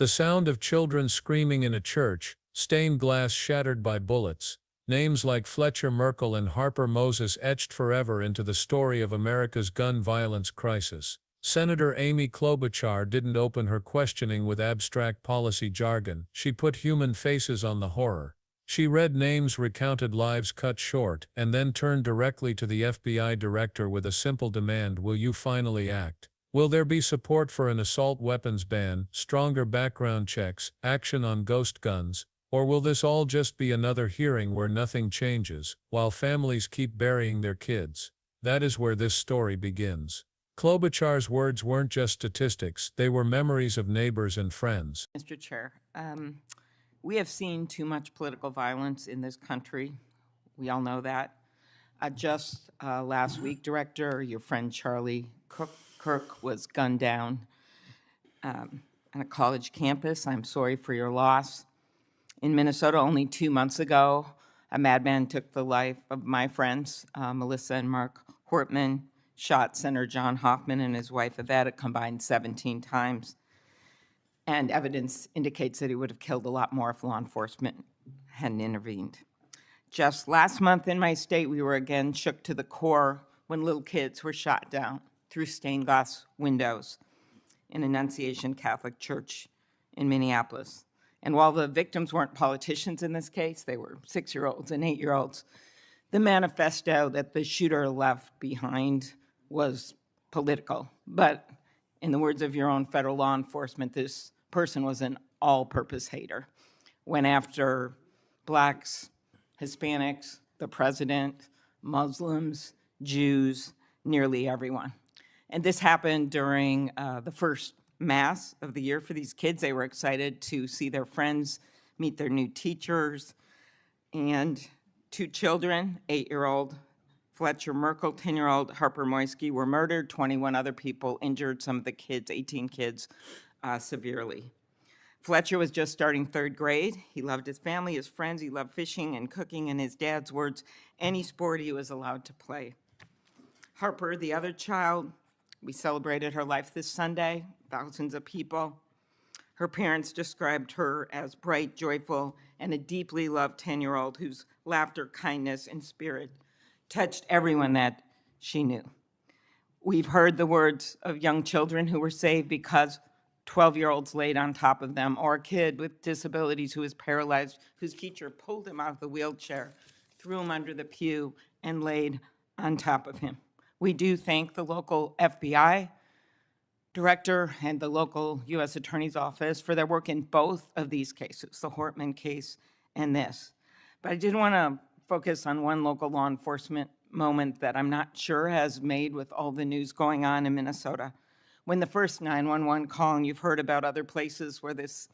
The sound of children screaming in a church, stained glass shattered by bullets, names like Fletcher Merkel and Harper Moses etched forever into the story of America's gun violence crisis. Senator Amy Klobuchar didn't open her questioning with abstract policy jargon. She put human faces on the horror. She read names, recounted lives cut short, and then turned directly to the FBI director with a simple demand: will you finally act? Will there be support for an assault weapons ban, stronger background checks, action on ghost guns, or will this all just be another hearing where nothing changes, while families keep burying their kids? That is where this story begins. Klobuchar's words weren't just statistics, they were memories of neighbors and friends. Mr. Chair, we have seen too much political violence in this country. We all know that. Just last week, Director, your friend Charlie Kirk was gunned down on a college campus. I'm sorry for your loss. In Minnesota, only 2 months ago, a madman took the life of my friends, Melissa and Mark Hortman, shot Senator John Hoffman and his wife Yvette a combined 17 times. And evidence indicates that he would have killed a lot more if law enforcement hadn't intervened. Just last month in my state, we were again shook to the core when little kids were shot down through stained glass windows in Annunciation Catholic Church in Minneapolis. And while the victims weren't politicians in this case, they were 6-year-olds and 8-year-olds, the manifesto that the shooter left behind was political. But in the words of your own federal law enforcement, this person was an all-purpose hater. Went after blacks, Hispanics, the president, Muslims, Jews, nearly everyone. And this happened during the first Mass of the year for these kids. They were excited to see their friends, meet their new teachers, and 2 children, 8-year-old Fletcher Merkel, 10-year-old Harper Moisky, were murdered. 21 other people injured, some of the kids, 18 kids, severely. Fletcher was just starting 3rd grade. He loved his family, his friends. He loved fishing and cooking, in his dad's words, any sport he was allowed to play. Harper, the other child, we celebrated her life this Sunday, thousands of people. Her parents described her as bright, joyful, and a deeply loved 10-year-old whose laughter, kindness, and spirit touched everyone that she knew. We've heard the words of young children who were saved because 12-year-olds laid on top of them, or a kid with disabilities who was paralyzed, whose teacher pulled him out of the wheelchair, threw him under the pew, and laid on top of him. We do thank the local FBI director and the local U.S. Attorney's Office for their work in both of these cases, the Hortman case and this. But I did want to focus on one local law enforcement moment that I'm not sure has made with all the news going on in Minnesota. When the first 911 call, and you've heard about other places where this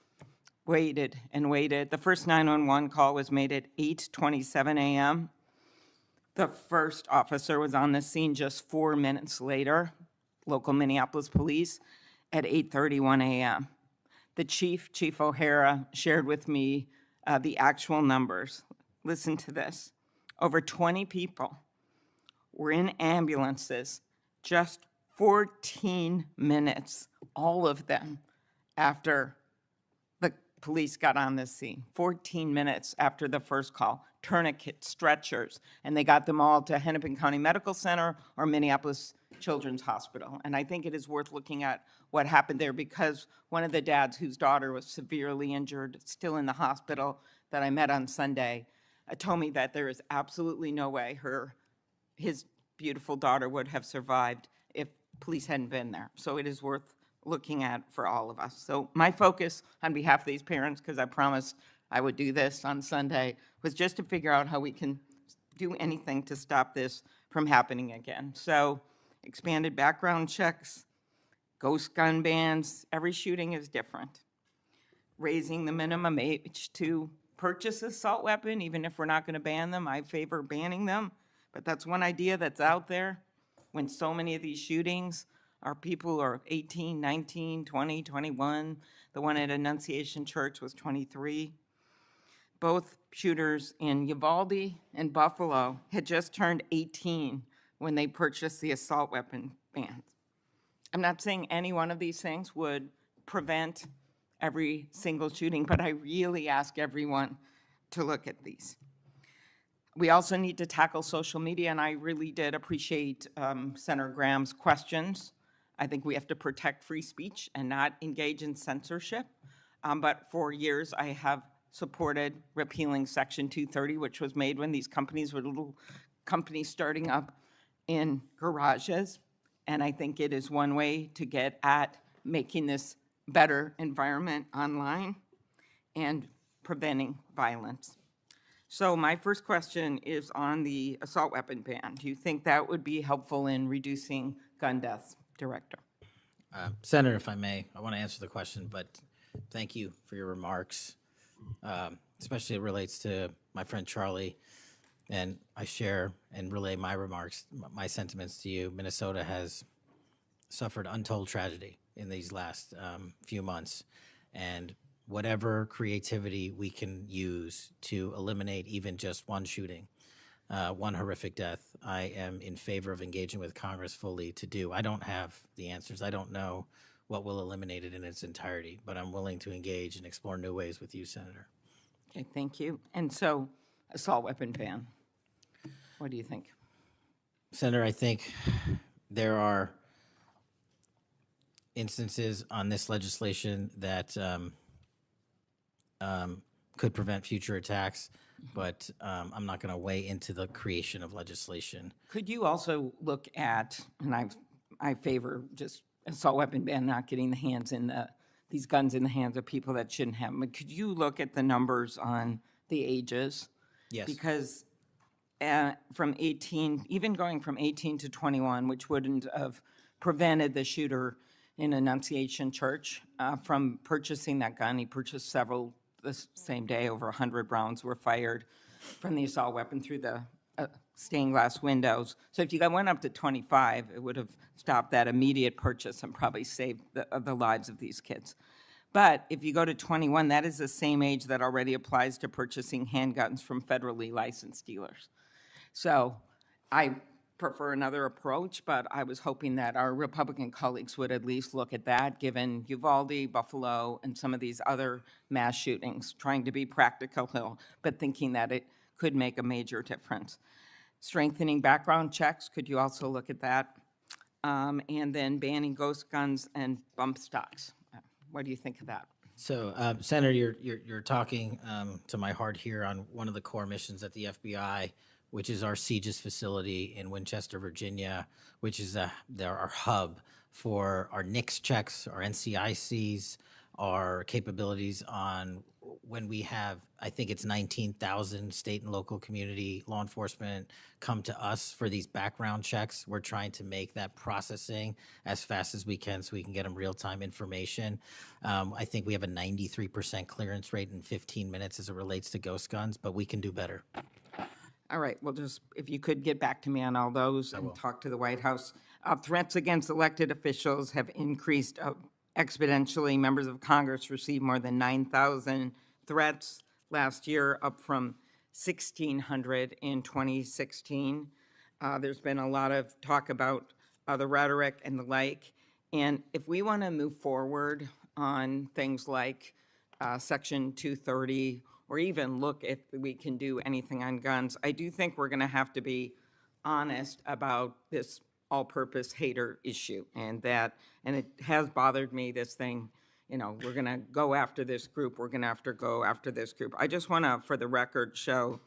waited and waited, the first 911 call was made at 8:27 a.m. The first officer was on the scene just 4 minutes later, local Minneapolis police, at 8:31 a.m. The Chief O'Hara, shared with me the actual numbers. Listen to this. Over 20 people were in ambulances just 14 minutes, all of them, after the police got on the scene. 14 minutes after the first call. Tourniquets, stretchers, and they got them all to Hennepin County Medical Center or Minneapolis Children's Hospital. And I think it is worth looking at what happened there, because one of the dads whose daughter was severely injured, still in the hospital, that I met on Sunday, told me that there is absolutely no way his beautiful daughter would have survived if police hadn't been there. So it is worth looking at for all of us. So my focus on behalf of these parents, because I promised I would do this on Sunday, was just to figure out how we can do anything to stop this from happening again. So expanded background checks, ghost gun bans, every shooting is different. Raising the minimum age to purchase an assault weapon, even if we're not going to ban them. I favor banning them, but that's one idea that's out there when so many of these shootings are people who are 18, 19, 20, 21. The one at Annunciation Church was 23. Both shooters in Uvalde and Buffalo had just turned 18 when they purchased the assault weapon bans. I'm not saying any one of these things would prevent every single shooting, but I really ask everyone to look at these. We also need to tackle social media, and I really did appreciate Senator Graham's questions. I think we have to protect free speech and not engage in censorship. But for years, I have supported repealing Section 230, which was made when these companies were little companies starting up in garages. And I think it is one way to get at making this better environment online and preventing violence. So my first question is on the assault weapon ban. Do you think that would be helpful in reducing gun deaths, Director? Senator, if I may, I want to answer the question, but thank you for your remarks, especially it relates to my friend Charlie, and I share and relay my remarks, my sentiments to you. Minnesota has suffered untold tragedy in these last few months, and whatever creativity we can use to eliminate even just one shooting, one horrific death, I am in favor of engaging with Congress fully to do. I don't have the answers. I don't know what will eliminate it in its entirety, but I'm willing to engage and explore new ways with you, Senator. Okay, thank you. And so assault weapon ban, what do you think? Senator, I think there are instances on this legislation that could prevent future attacks, but I'm not going to weigh into the creation of legislation. Could you also look at, and I favor just assault weapon ban, not getting these guns in the hands of people that shouldn't have them, but could you look at the numbers on the ages? Yes. Because from 18, even going from 18 to 21, which wouldn't have prevented the shooter in Annunciation Church from purchasing that gun. He purchased several the same day. Over 100 rounds were fired from the assault weapon through the stained glass windows. So if you went up to 25, it would have stopped that immediate purchase and probably saved the lives of these kids. But if you go to 21, that is the same age that already applies to purchasing handguns from federally licensed dealers. So I prefer another approach, but I was hoping that our Republican colleagues would at least look at that, given Uvalde, Buffalo, and some of these other mass shootings, trying to be practical, but thinking that it could make a major difference. Strengthening background checks, could you also look at that? And then banning ghost guns and bump stocks. What do you think of that? So, Senator, you're talking to my heart here on one of the core missions at the FBI, which is our CGIS facility in Winchester, Virginia, which is our hub for our NICS checks, our NCICs, our capabilities on when we have, I think it's 19,000 state and local community law enforcement come to us for these background checks. We're trying to make that processing as fast as we can so we can get them real-time information. I think we have a 93% clearance rate in 15 minutes as it relates to ghost guns, but we can do better. All right, well, just if you could get back to me on all those and talk to the White House. Threats against elected officials have increased exponentially. Members of Congress received more than 9,000 threats last year, up from 1,600 in 2016. There's been a lot of talk about the rhetoric and the like. And if we want to move forward on things like Section 230, or even look if we can do anything on guns, I do think we're going to have to be honest about this all-purpose hater issue, and it has bothered me, this thing, we're going to go after this group, we're going to have to go after this group. I just want to, for the record, show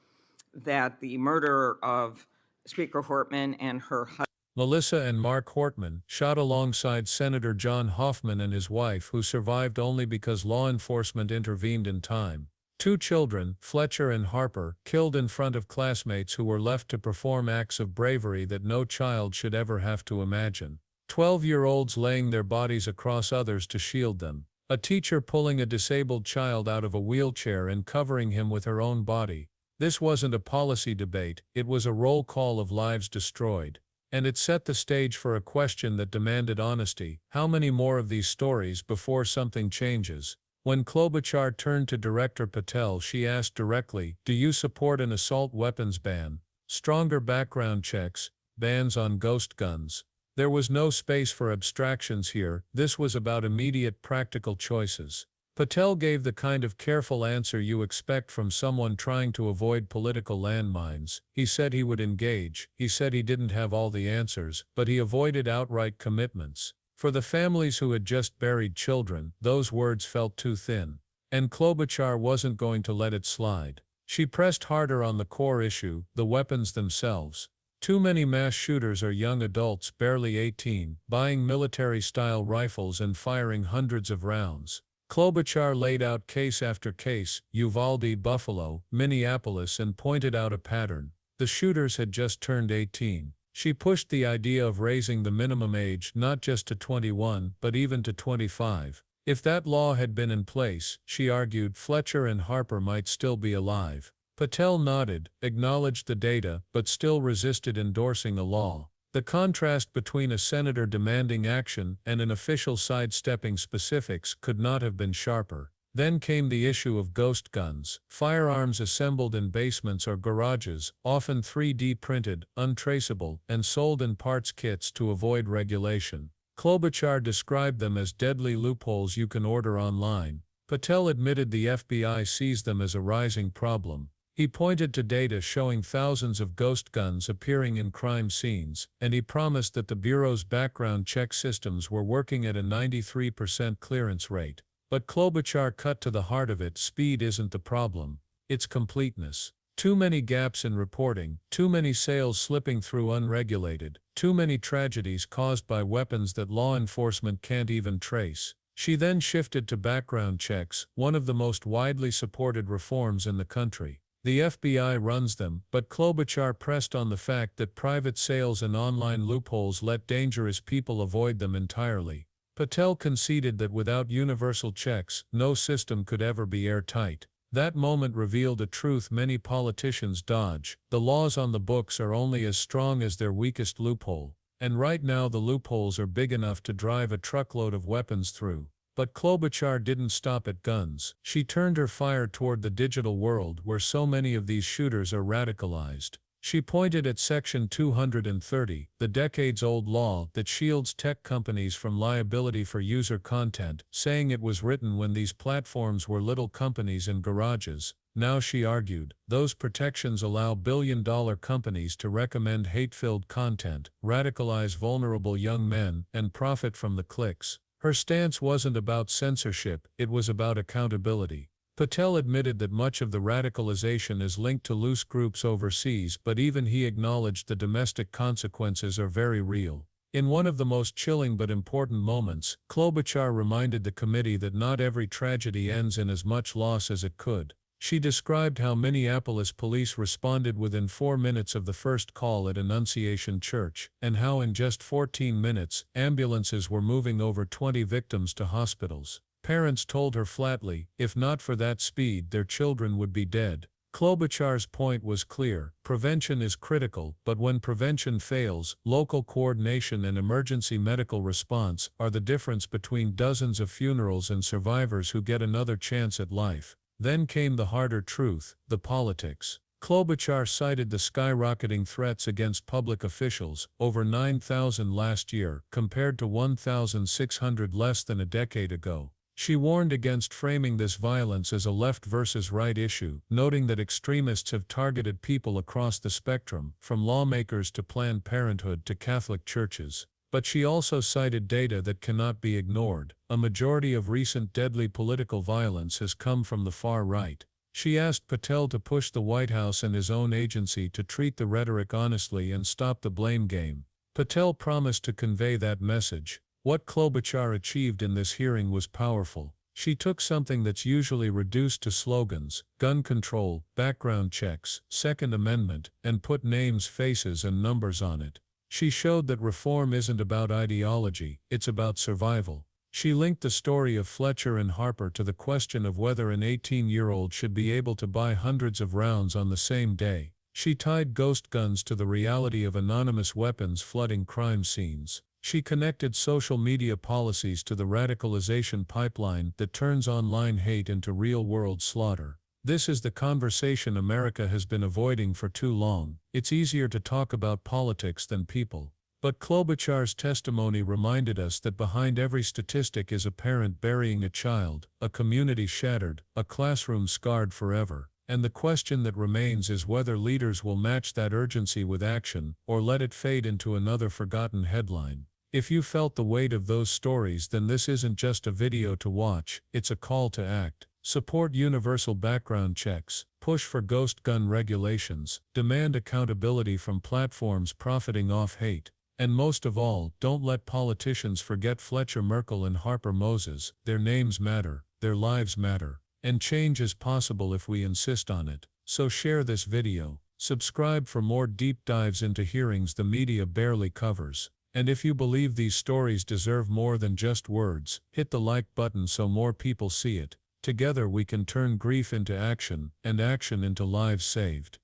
that the murder of Speaker Hortman and her husband, Melissa and Mark Hortman, shot alongside Senator John Hoffman and his wife, who survived only because law enforcement intervened in time. 2 children, Fletcher and Harper, killed in front of classmates who were left to perform acts of bravery that no child should ever have to imagine. 12-year-olds laying their bodies across others to shield them. A teacher pulling a disabled child out of a wheelchair and covering him with her own body. This wasn't a policy debate, it was a roll call of lives destroyed. And it set the stage for a question that demanded honesty. How many more of these stories before something changes? When Klobuchar turned to Director Patel, she asked directly, "Do you support an assault weapons ban? Stronger background checks, bans on ghost guns?" There was no space for abstractions here. This was about immediate practical choices. Patel gave the kind of careful answer you expect from someone trying to avoid political landmines. He said he would engage, he said he didn't have all the answers, but he avoided outright commitments. For the families who had just buried children, those words felt too thin. And Klobuchar wasn't going to let it slide. She pressed harder on the core issue, the weapons themselves. Too many mass shooters are young adults, barely 18, buying military-style rifles and firing hundreds of rounds. Klobuchar laid out case after case, Uvalde, Buffalo, Minneapolis, and pointed out a pattern. The shooters had just turned 18. She pushed the idea of raising the minimum age not just to 21, but even to 25. If that law had been in place, she argued, Fletcher and Harper might still be alive. Patel nodded, acknowledged the data, but still resisted endorsing a law. The contrast between a senator demanding action and an official sidestepping specifics could not have been sharper. Then came the issue of ghost guns, firearms assembled in basements or garages, often 3D printed, untraceable, and sold in parts kits to avoid regulation. Klobuchar described them as deadly loopholes you can order online. Patel admitted the FBI sees them as a rising problem. He pointed to data showing thousands of ghost guns appearing in crime scenes, and he promised that the Bureau's background check systems were working at a 93% clearance rate. But Klobuchar cut to the heart of it. Speed isn't the problem, it's completeness. Too many gaps in reporting, too many sales slipping through unregulated, too many tragedies caused by weapons that law enforcement can't even trace. She then shifted to background checks, one of the most widely supported reforms in the country. The FBI runs them, but Klobuchar pressed on the fact that private sales and online loopholes let dangerous people avoid them entirely. Patel conceded that without universal checks, no system could ever be airtight. That moment revealed a truth many politicians dodge: the laws on the books are only as strong as their weakest loophole. And right now the loopholes are big enough to drive a truckload of weapons through. But Klobuchar didn't stop at guns. She turned her fire toward the digital world where so many of these shooters are radicalized. She pointed at Section 230, the decades-old law that shields tech companies from liability for user content, saying it was written when these platforms were little companies in garages. Now, she argued, those protections allow billion-dollar companies to recommend hate-filled content, radicalize vulnerable young men, and profit from the clicks. Her stance wasn't about censorship, it was about accountability. Patel admitted that much of the radicalization is linked to loose groups overseas, but even he acknowledged the domestic consequences are very real. In one of the most chilling but important moments, Klobuchar reminded the committee that not every tragedy ends in as much loss as it could. She described how Minneapolis police responded within 4 minutes of the first call at Annunciation Church, and how in just 14 minutes, ambulances were moving over 20 victims to hospitals. Parents told her flatly, if not for that speed, their children would be dead. Klobuchar's point was clear: prevention is critical, but when prevention fails, local coordination and emergency medical response are the difference between dozens of funerals and survivors who get another chance at life. Then came the harder truth, the politics. Klobuchar cited the skyrocketing threats against public officials, over 9,000 last year, compared to 1,600 less than a decade ago. She warned against framing this violence as a left versus right issue, noting that extremists have targeted people across the spectrum, from lawmakers to Planned Parenthood to Catholic churches. But she also cited data that cannot be ignored. A majority of recent deadly political violence has come from the far right. She asked Patel to push the White House and his own agency to treat the rhetoric honestly and stop the blame game. Patel promised to convey that message. What Klobuchar achieved in this hearing was powerful. She took something that's usually reduced to slogans, gun control, background checks, Second Amendment, and put names, faces, and numbers on it. She showed that reform isn't about ideology, it's about survival. She linked the story of Fletcher and Harper to the question of whether an 18-year-old should be able to buy hundreds of rounds on the same day. She tied ghost guns to the reality of anonymous weapons flooding crime scenes. She connected social media policies to the radicalization pipeline that turns online hate into real-world slaughter. This is the conversation America has been avoiding for too long. It's easier to talk about politics than people. But Klobuchar's testimony reminded us that behind every statistic is a parent burying a child, a community shattered, a classroom scarred forever. And the question that remains is whether leaders will match that urgency with action, or let it fade into another forgotten headline. If you felt the weight of those stories, then this isn't just a video to watch, it's a call to act. Support universal background checks, push for ghost gun regulations, demand accountability from platforms profiting off hate. And most of all, don't let politicians forget Fletcher Merkel and Harper Moses. Their names matter, their lives matter. And change is possible if we insist on it. So share this video, subscribe for more deep dives into hearings the media barely covers. And if you believe these stories deserve more than just words, hit the like button so more people see it. Together we can turn grief into action, and action into lives saved.